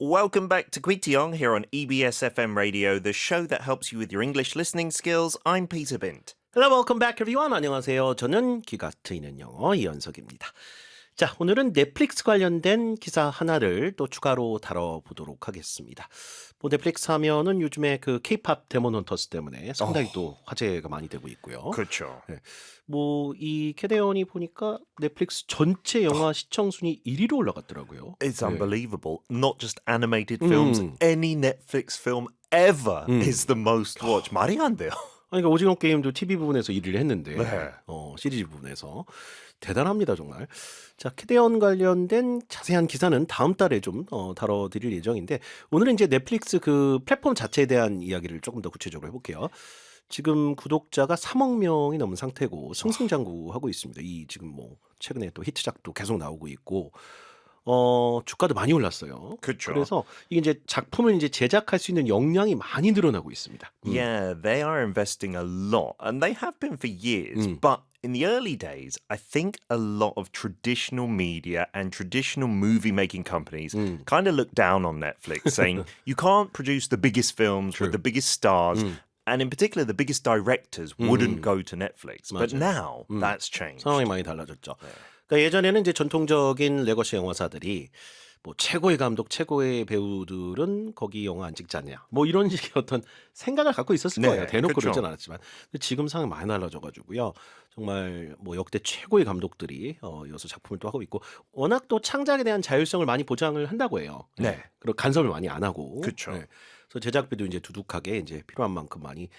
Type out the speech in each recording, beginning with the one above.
Welcome back to Kwitiong here on EBS FM Radio, the show that helps you with your English listening skills. I'm Peter Bint. Hello, welcome back everyone. 안녕하세요. 저는 귀가 트이는 영어 이현석입니다. 자, 오늘은 넷플릭스 관련된 기사 하나를 또 추가로 다뤄보도록 하겠습니다. 뭐 넷플릭스 하면은 요즘에 그 K-팝 데몬 헌터스 때문에 상당히 또 화제가 많이 되고 있고요. 그렇죠. 네. 뭐 이 캐대언이 보니까 넷플릭스 전체 영화 시청 순위 1위로 올라갔더라고요. It's 네. unbelievable. Not just animated films. Any Netflix film ever is the most watched. 말이 안 돼요. 아니, 그러니까 오징어 게임도 TV 부분에서 1위를 했는데 네. 시리즈 부분에서 대단합니다 정말. 자, 캐대언 관련된 자세한 기사는 다음 달에 좀 다뤄드릴 예정인데 오늘은 이제 넷플릭스 그 플랫폼 자체에 대한 이야기를 조금 더 구체적으로 해볼게요. 지금 구독자가 3억 명이 넘은 상태고 승승장구하고 있습니다. 이 지금 뭐 최근에 또 히트작도 계속 나오고 있고 주가도 많이 올랐어요. 그쵸. 그래서 이게 이제 작품을 이제 제작할 수 있는 역량이 많이 늘어나고 있습니다. Yeah, they are investing a lot, and they have been for years. But in the early days, I think a lot of traditional media and traditional movie-making companies kind of looked down on Netflix, saying you can't produce the biggest films with the biggest stars. And in particular, the biggest directors wouldn't go to Netflix. But now, that's changed. 상황이 많이 달라졌죠. 그러니까 예전에는 이제 전통적인 레거시 영화사들이 뭐 최고의 감독, 최고의 배우들은 거기 영화 안 찍지 않냐. 뭐 이런 식의 어떤 생각을 갖고 있었을 네, 거예요. 대놓고 그쵸. 그러진 않았지만. 근데 지금 상황이 많이 달라져가지고요. 정말 뭐 역대 최고의 감독들이 여기서 작품을 또 하고 있고 워낙 또 창작에 대한 자율성을 많이 보장을 한다고 해요. 네. 그리고 간섭을 많이 안 하고. 그쵸. 그래서 제작비도 이제 두둑하게 이제 필요한 만큼 많이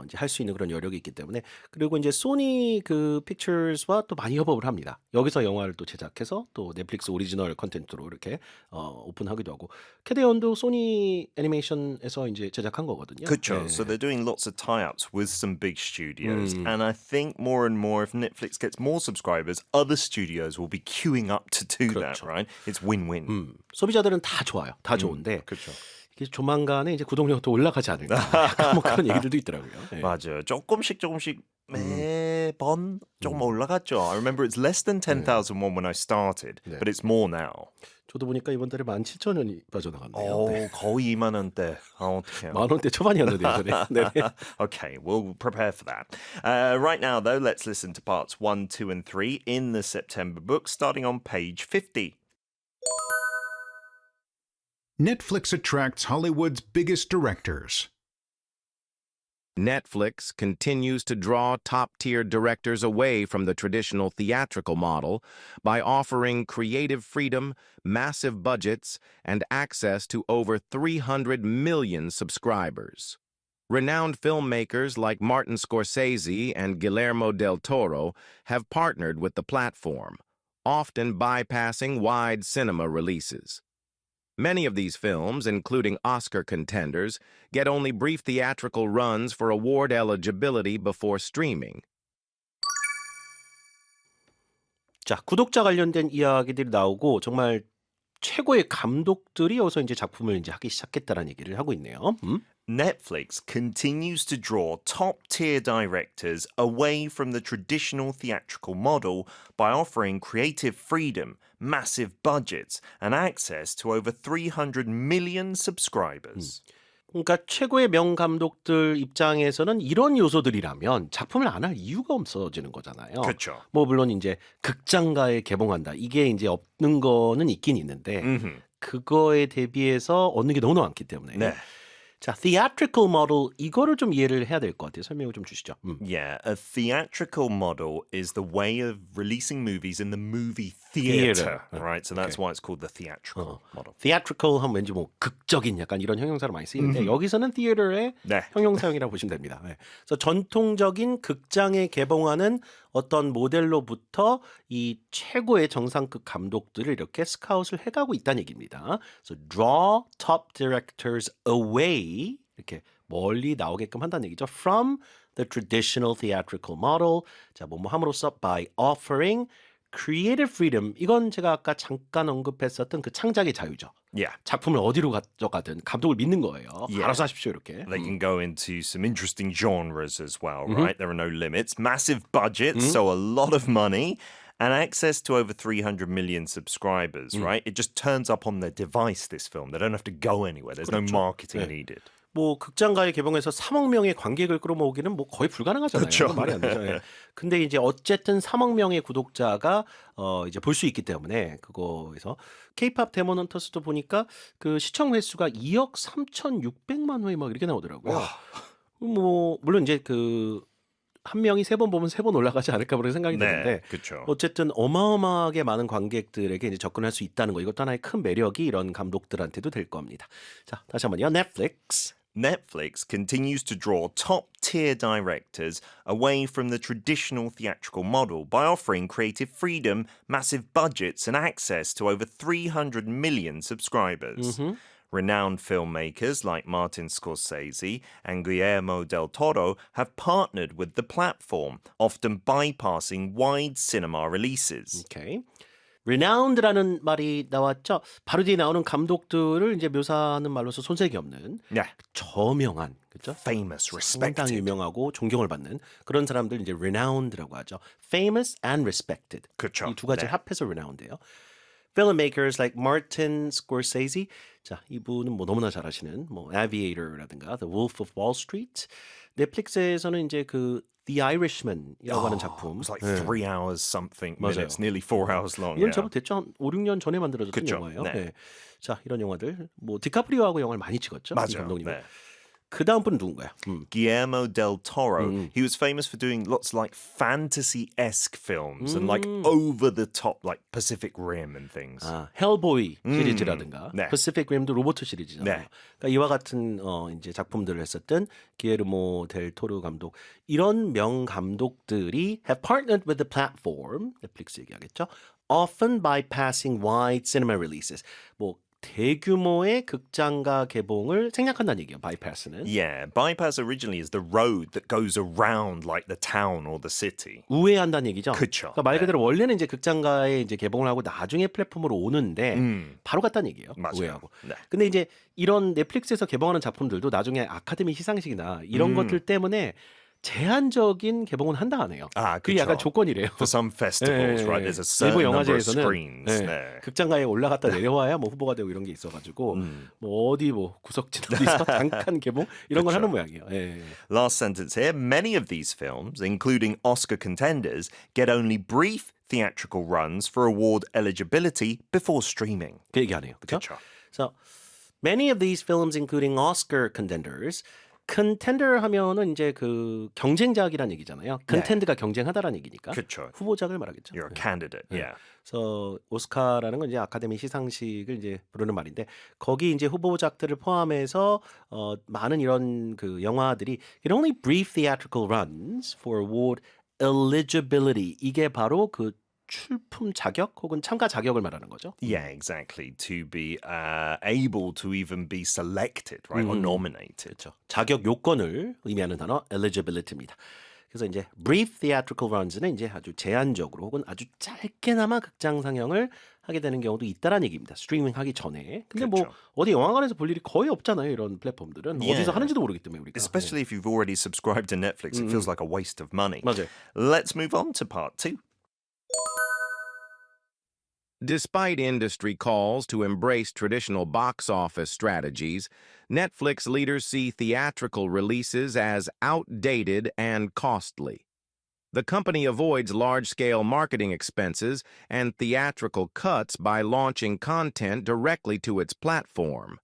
이제 할 수 있는 그런 여력이 있기 때문에 그리고 이제 소니 그 픽처스와 또 많이 협업을 합니다. 여기서 영화를 또 제작해서 또 넷플릭스 오리지널 컨텐츠로 이렇게 오픈하기도 하고 캐대언도 소니 애니메이션에서 이제 제작한 거거든요. 그쵸. 네. So they're doing lots of tie-ups with some big studios. And I think more and more, if Netflix gets more subscribers, other studios will be queuing up to do that, 그렇죠. right? It's win-win. 소비자들은 다 좋아요. 다 좋은데 그렇죠. 이게 조만간에 이제 구독료가 또 올라가지 않을까. 약간 뭐 그런 얘기들도 있더라고요. 네. 맞아요. 조금씩 매번 조금 올라갔죠. I remember it's less than 10,000 won when I started, but it's more now. 저도 보니까 이번 달에 17,000원이 빠져나갔네요. 네. 거의 2만 원대. 어떡해요. 만 원대 초반이었는데 예전에. 네. Okay, we'll prepare for that. Right now, though, let's listen to parts 1, 2, and 3 in the September book, starting on page 50. Netflix attracts Hollywood's biggest directors. Netflix continues to draw top-tier directors away from the traditional theatrical model by offering creative freedom, massive budgets, and access to over 300 million subscribers. Renowned filmmakers like Martin Scorsese and Guillermo del Toro have partnered with the platform, often bypassing wide cinema releases. Many of these films, including Oscar contenders, get only brief theatrical runs for award eligibility before streaming. 자, 구독자 관련된 이야기들이 나오고 정말 최고의 감독들이 여기서 이제 작품을 이제 하기 시작했다라는 얘기를 하고 있네요. Netflix continues to draw top-tier directors away from the traditional theatrical model by offering creative freedom, massive budgets, and access to over 300 million subscribers. 그러니까 최고의 명감독들 입장에서는 이런 요소들이라면 작품을 안 할 이유가 없어지는 거잖아요. 그렇죠. 뭐 물론 이제 극장가에 개봉한다. 이게 이제 없는 거는 있긴 있는데 그거에 대비해서 얻는 게 너무 많기 때문에. 네. 자, theatrical model 이거를 좀 이해를 해야 될 것 같아요. 설명을 좀 주시죠. Yeah, a theatrical model is the way of releasing movies in the movie theater, right? So that's why it's called the theatrical model. theatrical 하면 왠지 뭐 극적인 약간 이런 형용사를 많이 쓰이는데 여기서는 theater의 네. 형용사형이라고 보시면 됩니다. 네. 그래서 전통적인 극장에 개봉하는 어떤 모델로부터 이 최고의 정상급 감독들을 이렇게 스카웃을 해가고 있다는 얘기입니다. So draw top directors away 이렇게 멀리 나오게끔 한다는 얘기죠. From the traditional theatrical model. 자, 뭐뭐 함으로써 by offering creative freedom. 이건 제가 아까 잠깐 언급했었던 그 창작의 자유죠. Yeah. 작품을 어디로 가져가든 감독을 믿는 거예요. Yeah. 알아서 하십시오 이렇게. They can go into some interesting genres as well, right? There are no limits. Massive budgets, so a lot of money. and access to over 300 million subscribers, right? It just turns up on their device, this film. They don't have to go anywhere. There's no marketing needed. 뭐 극장가에 개봉해서 3억 명의 관객을 끌어모으기는 뭐 거의 불가능하잖아요. 그렇죠. 그건 말이 안 되죠. 예. 근데 이제 어쨌든 3억 명의 구독자가 이제 볼 수 있기 때문에 그거에서 K-pop 데몬 헌터스도 보니까 그 시청 횟수가 2억 3,600만 회 막 이렇게 나오더라고요. 뭐 물론 이제 그 한 명이 3번 보면 3번 올라가지 않을까 그런 생각이 드는데 그렇죠. 어쨌든 어마어마하게 많은 관객들에게 이제 접근할 수 있다는 거 이것도 하나의 큰 매력이 이런 감독들한테도 될 겁니다. 자, 다시 한번요. 넷플릭스. Netflix continues to draw top-tier directors away from the traditional theatrical model by offering creative freedom, massive budgets, and access to over 300 million subscribers. Renowned filmmakers like Martin Scorsese and Guillermo del Toro have partnered with the platform, often bypassing wide cinema releases. 오케이. renowned라는 말이 나왔죠. 바로 뒤에 나오는 감독들을 이제 묘사하는 말로서 손색이 없는 Yeah. 저명한 그렇죠? Famous, 상당히 respected. 유명하고 존경을 받는 그런 사람들 이제 renowned라고 하죠. famous and respected. 그렇죠. 이 두 가지를 네. 합해서 renowned예요. Filmmakers like Martin Scorsese. 자, 이분은 뭐 너무나 잘 아시는 뭐 Aviator라든가 The Wolf of Wall Street. 넷플릭스에서는 이제 그 The Irishman이라고 하는 작품. It was like 네. 3 hours something 맞아요. minutes, nearly 4 hours long. 이건 Yeah. 저번 됐죠. 한 5, 6년 전에 만들어졌던 그쵸. 영화예요. 네. 네. 자, 이런 영화들 뭐 디카프리오하고 영화를 많이 찍었죠. 이 맞아요. 감독님은. 네. 그 다음 분은 누군가요? Guillermo del Toro. He was famous for doing lots of like fantasy-esque films and like over-the-top like Pacific Rim and things. 아, 헬보이 시리즈라든가 네. 패시픽 림도 로버트 시리즈잖아요. 네. 그러니까 이와 같은 이제 작품들을 했었던 기에르모 델 토르 감독 이런 명 감독들이 have partnered with the platform 넷플릭스 얘기하겠죠. Often bypassing wide cinema releases. 뭐 대규모의 극장가 개봉을 생략한다는 얘기예요. bypass는. Yeah, bypass originally is the road that goes around like the town or the city. 우회한다는 얘기죠. 그쵸. 그러니까 말 네. 그대로 원래는 이제 극장가에 이제 개봉을 하고 나중에 플랫폼으로 오는데 바로 갔다는 얘기예요. 맞아요. 우회하고. 네. 근데 이제 이런 넷플릭스에서 개봉하는 작품들도 나중에 아카데미 시상식이나 이런 것들 때문에 제한적인 개봉은 한다 하네요. 아, 그게 약간 그쵸. 조건이래요. For some festivals, 예, right? 예. There's a certain 일부 number of 영화제에서는 screens. 예, 네. 극장가에 올라갔다 내려와야 뭐 후보가 되고 이런 게 있어가지고 뭐 어디 뭐 구석진 어디서 잠깐 개봉 이런 걸 그쵸. 하는 모양이에요. 예. Last sentence here. Many of these films, including Oscar contenders, get only brief theatrical runs for award eligibility before streaming. 그 얘기하네요. 그렇죠? 그쵸. So many of these films, including Oscar contenders, contender 하면은 이제 그 경쟁작이란 얘기잖아요. contend가 경쟁하다라는 얘기니까 그쵸. 후보작을 말하겠죠. You're a candidate. Yeah. 그래서 오스카라는 건 이제 아카데미 시상식을 이제 부르는 말인데 거기 이제 후보작들을 포함해서 많은 이런 그 영화들이 it only brief theatrical runs for award eligibility 이게 바로 그 출품 자격 혹은 참가 자격을 말하는 거죠. Yeah, exactly. To be able to even be selected, right, or nominated. 그렇죠. 자격 요건을 의미하는 단어 eligibility입니다. 그래서 이제 brief theatrical runs는 이제 아주 제한적으로 혹은 아주 짧게나마 극장 상영을 하게 되는 경우도 있다라는 얘기입니다. 스트리밍 하기 전에. 근데 뭐 그렇죠. 어디 영화관에서 볼 일이 거의 없잖아요. 이런 플랫폼들은 Yeah. 어디서 하는지도 모르기 때문에 우리가. Especially if you've already subscribed to Netflix, it feels like a waste of money. 맞아요. Let's move on to part 2. Despite industry calls to embrace traditional box office strategies, Netflix leaders see theatrical releases as outdated and costly. The company avoids large-scale marketing expenses and theatrical cuts by launching content directly to its platform.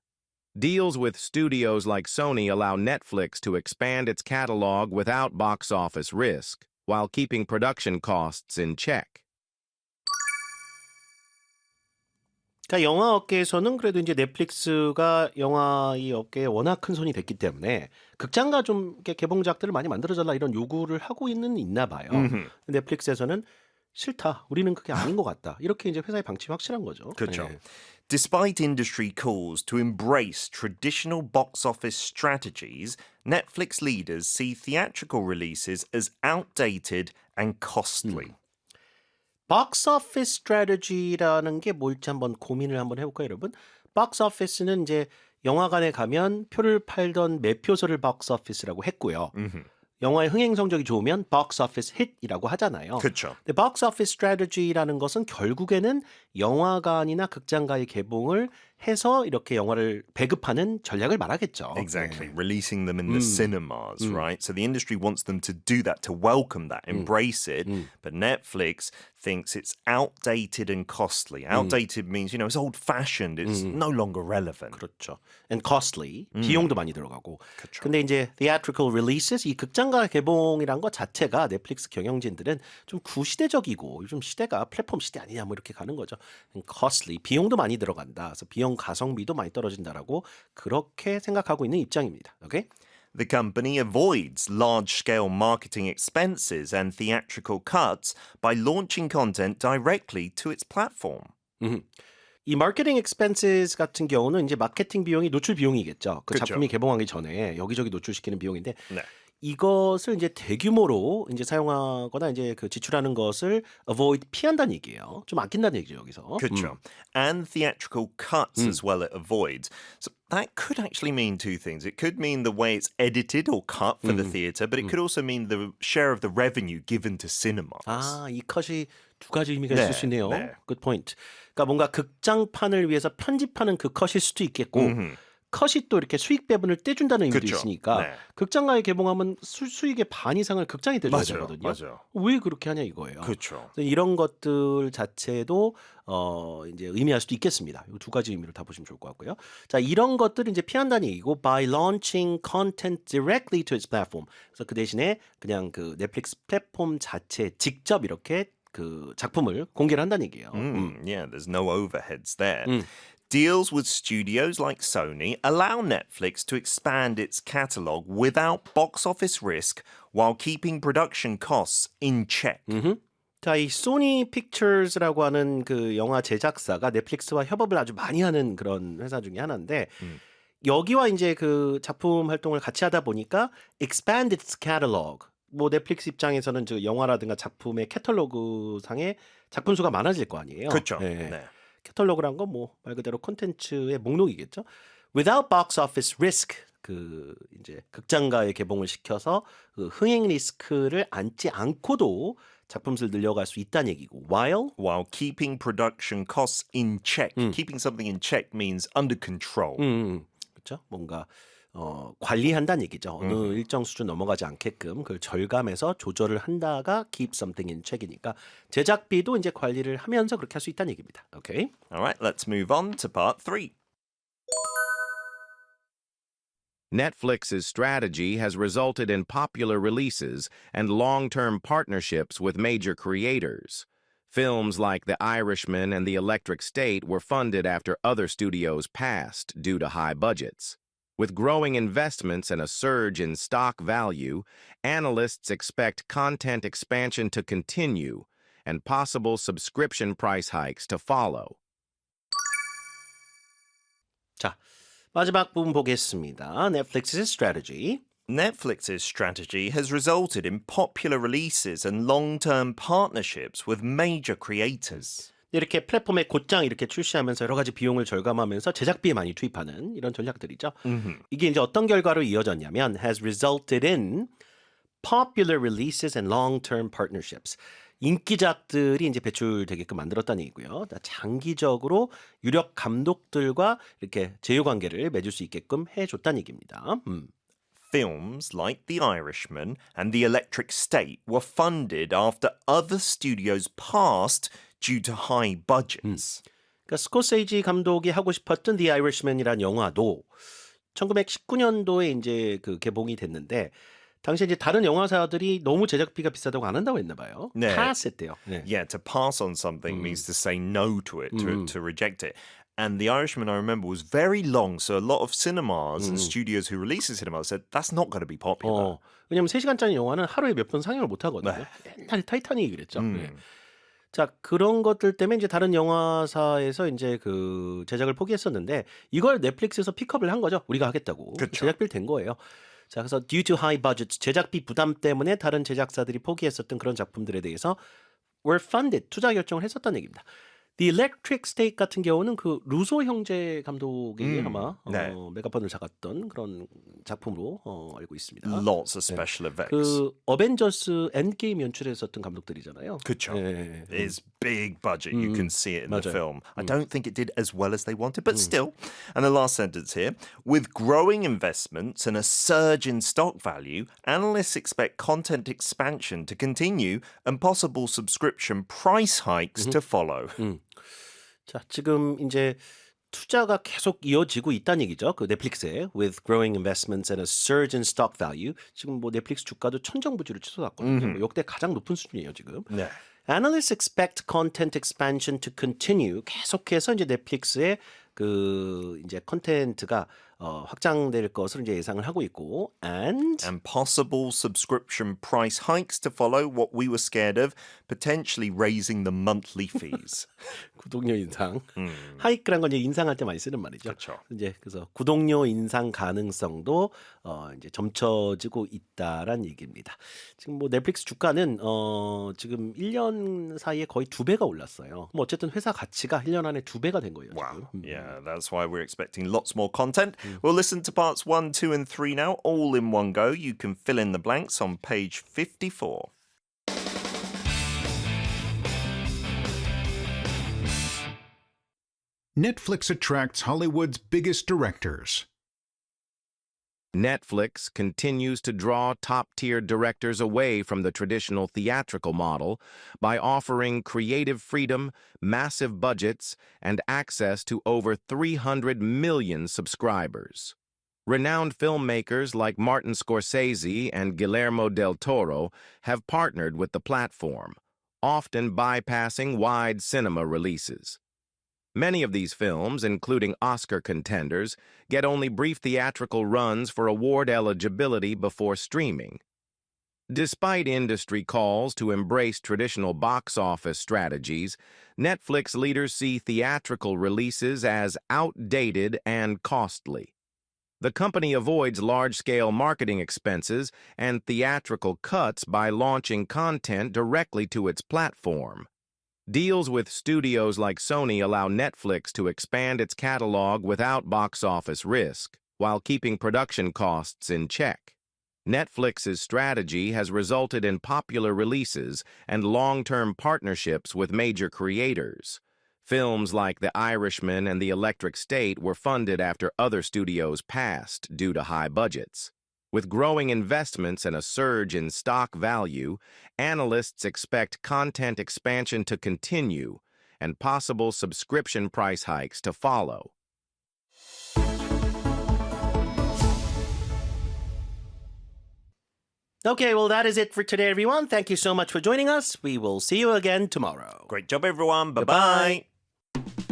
Deals with studios like Sony allow Netflix to expand its catalog without box office risk, while keeping production costs in check. 그러니까 영화 업계에서는 그래도 이제 넷플릭스가 영화 이 업계에 워낙 큰 손이 됐기 때문에 극장가 좀 이렇게 개봉작들을 많이 만들어달라 이런 요구를 하고 있나 봐요. 넷플릭스에서는 싫다. 우리는 그게 아닌 것 같다. 이렇게 이제 회사의 방침이 확실한 거죠. 그렇죠. 네. Despite industry calls to embrace traditional box office strategies, Netflix leaders see theatrical releases as outdated and costly. 박스 오피스 스트래티지라는 게 뭘지 한번 고민을 한번 해볼까요, 여러분? 박스 오피스는 이제 영화관에 가면 표를 팔던 매표소를 박스 오피스라고 했고요. 영화의 흥행 성적이 좋으면 box office hit이라고 하잖아요. 그렇죠. 근데 box office strategy라는 것은 결국에는 영화관이나 극장가의 개봉을 해서 이렇게 영화를 배급하는 전략을 말하겠죠. Exactly. Releasing them in the cinemas, right? So the industry wants them to do that, to welcome that, embrace it. But Netflix thinks it's outdated and costly. Outdated means, it's old-fashioned. It's no longer relevant. 그렇죠. And costly. 비용도 많이 들어가고. 근데 이제 theatrical releases, 이 극장가 개봉이란 것 자체가 넷플릭스 경영진들은 좀 구시대적이고 요즘 시대가 플랫폼 시대 아니냐 뭐 이렇게 가는 거죠. And costly. 비용도 많이 들어간다. 그래서 비용 가성비도 많이 떨어진다라고 그렇게 생각하고 있는 입장입니다. 오케이? The company avoids large-scale marketing expenses and theatrical cuts by launching content directly to its platform. 이 마케팅 expenses 같은 경우는 이제 마케팅 비용이 노출 비용이겠죠. 그 그쵸. 작품이 개봉하기 전에 여기저기 노출시키는 비용인데 네. 이것을 이제 대규모로 이제 사용하거나 이제 그 지출하는 것을 avoid 피한다는 얘기예요. 좀 아낀다는 얘기죠, 여기서. Kutcher. And theatrical cuts as well it avoids. So that could actually mean two things. It could mean the way it's edited or cut for the theatre, but it could also mean the share of the revenue given to cinemas. 아, 이 컷이 두 가지 의미가 네, 있을 수 있네요. 네. Good point. 그러니까 뭔가 극장판을 위해서 편집하는 그 컷일 수도 있겠고 컷이 또 이렇게 수익 배분을 떼준다는 의미도 그쵸. 있으니까 네. 극장가에 개봉하면 수익의 반 이상을 극장에 떼줘야 맞아요, 되거든요. 맞아요. 왜 그렇게 하냐 이거예요. 그렇죠. 그래서 이런 것들 자체도 이제 의미할 수도 있겠습니다. 이 두 가지 의미로 다 보시면 좋을 것 같고요. 자, 이런 것들을 이제 피한다는 얘기고 by launching content directly to its platform. 그래서 그 대신에 그냥 그 넷플릭스 플랫폼 자체 직접 이렇게 그 작품을 공개를 한다는 얘기예요. Yeah, there's no overheads there. Deals with studios like Sony allow Netflix to expand its catalog without box office risk while keeping production costs in check. 자, 이 소니 픽처스라고 하는 그 영화 제작사가 넷플릭스와 협업을 아주 많이 하는 그런 회사 중에 하나인데 여기와 이제 그 작품 활동을 같이 하다 보니까 expand its catalog. 뭐 넷플릭스 입장에서는 저 영화라든가 작품의 캐탈로그 상에 작품 수가 많아질 거 아니에요. 그렇죠. 네. 네. 캐탈로그란 건 뭐 말 그대로 콘텐츠의 목록이겠죠. Without box office risk 그 이제 극장가에 개봉을 시켜서 그 흥행 리스크를 안지 않고도 작품 수를 늘려갈 수 있다는 얘기고 While keeping production costs in check. Keeping something in check means under control. 그렇죠? 뭔가 관리한다는 얘기죠. 어느 일정 수준 넘어가지 않게끔 그걸 절감해서 조절을 한다가 keep something in check이니까 제작비도 이제 관리를 하면서 그렇게 할 수 있다는 얘기입니다. 오케이. All right, let's move on to part 3. Netflix's strategy has resulted in popular releases and long-term partnerships with major creators. Films like The Irishman and The Electric State were funded after other studios passed due to high budgets. With growing investments and a surge in stock value, analysts expect content expansion to continue and possible subscription price hikes to follow. 자, 마지막 부분 보겠습니다. Netflix's strategy. Netflix's strategy has resulted in popular releases and long-term partnerships with major creators. 이렇게 플랫폼에 곧장 이렇게 출시하면서 여러 가지 비용을 절감하면서 제작비에 많이 투입하는 이런 전략들이죠. 이게 이제 어떤 결과로 이어졌냐면 has resulted in popular releases and long-term partnerships. 인기작들이 이제 배출되게끔 만들었다는 얘기고요. 장기적으로 유력 감독들과 이렇게 제휴 관계를 맺을 수 있게끔 해줬다는 얘기입니다. Films like The Irishman and The Electric State were funded after other studios passed due to high budgets. 그러니까 스코세이지 감독이 하고 싶었던 The Irishman이라는 영화도 1919년도에 이제 그 개봉이 됐는데 당시에 이제 다른 영화사들이 너무 제작비가 비싸다고 안 한다고 했나 봐요. 네. pass 했대요. 네. Yeah, to pass on something means to say no to it, to reject it. And The Irishman, I remember, was very long. So a lot of cinemas and studios who released the cinema said, that's not going to be popular. 왜냐면 3시간짜리 영화는 하루에 몇 번 상영을 못 하거든요. 옛날에 타이타닉이 그랬죠. 네. 자, 그런 것들 때문에 이제 다른 영화사에서 이제 그 제작을 포기했었는데 이걸 넷플릭스에서 픽업을 한 거죠. 우리가 하겠다고. 그쵸. 제작비를 댄 거예요. 자, 그래서 due to high budgets, 제작비 부담 때문에 다른 제작사들이 포기했었던 그런 작품들에 대해서 were funded, 투자 결정을 했었다는 얘기입니다. The Electric State 같은 경우는 그 루소 형제 감독이 아마 네. 메가폰을 잡았던 그런 작품으로 알고 있습니다. Lots of special effects. 그 어벤져스 엔게임 연출했었던 감독들이잖아요. 그쵸. 예. It's big budget. You can see it in the 맞아요. film. I don't think it did as well as they wanted, but still. And the last sentence here. With growing investments and a surge in stock value, analysts expect content expansion to continue and possible subscription price hikes to follow. 자, 지금 이제 투자가 계속 이어지고 있다는 얘기죠. 그 넷플릭스에 with growing investments and a surge in stock value. 지금 뭐 넷플릭스 주가도 천정부지로 치솟았거든요. 뭐 역대 가장 높은 수준이에요, 지금. 네. Analysts expect content expansion to continue. 계속해서 이제 넷플릭스의 그 이제 컨텐츠가 확장될 것을 이제 예상을 하고 있고 and possible subscription price hikes to follow, what we were scared of, potentially raising the monthly fees. 구독료 인상. 하이크란 건 이제 인상할 때 많이 쓰는 말이죠. 그렇죠. 이제 그래서 구독료 인상 가능성도 이제 점쳐지고 있다란 얘기입니다. 지금 뭐 넷플릭스 주가는 지금 1년 사이에 거의 2배가 올랐어요. 뭐 어쨌든 회사 가치가 1년 안에 2배가 된 거예요, Wow. 지금. Yeah, that's why we're expecting lots more content. We'll listen to parts 1, 2, and 3 now, all in one go. You can fill in the blanks on page 54. Netflix attracts Hollywood's biggest directors. Netflix continues to draw top-tier directors away from the traditional theatrical model by offering creative freedom, massive budgets, and access to over 300 million subscribers. Renowned filmmakers like Martin Scorsese and Guillermo del Toro have partnered with the platform, often bypassing wide cinema releases. Many of these films, including Oscar contenders, get only brief theatrical runs for award eligibility before streaming. Despite industry calls to embrace traditional box office strategies, Netflix leaders see theatrical releases as outdated and costly. The company avoids large-scale marketing expenses and theatrical cuts by launching content directly to its platform. Deals with studios like Sony allow Netflix to expand its catalog without box office risk, while keeping production costs in check. Netflix's strategy has resulted in popular releases and long-term partnerships with major creators. Films like The Irishman and The Electric State were funded after other studios passed due to high budgets. With growing investments and a surge in stock value, analysts expect content expansion to continue and possible subscription price hikes to follow. Okay, well, that is it for today, everyone. Thank you so much for joining us. We will see you again tomorrow. Great job, everyone. Goodbye. Bye-bye.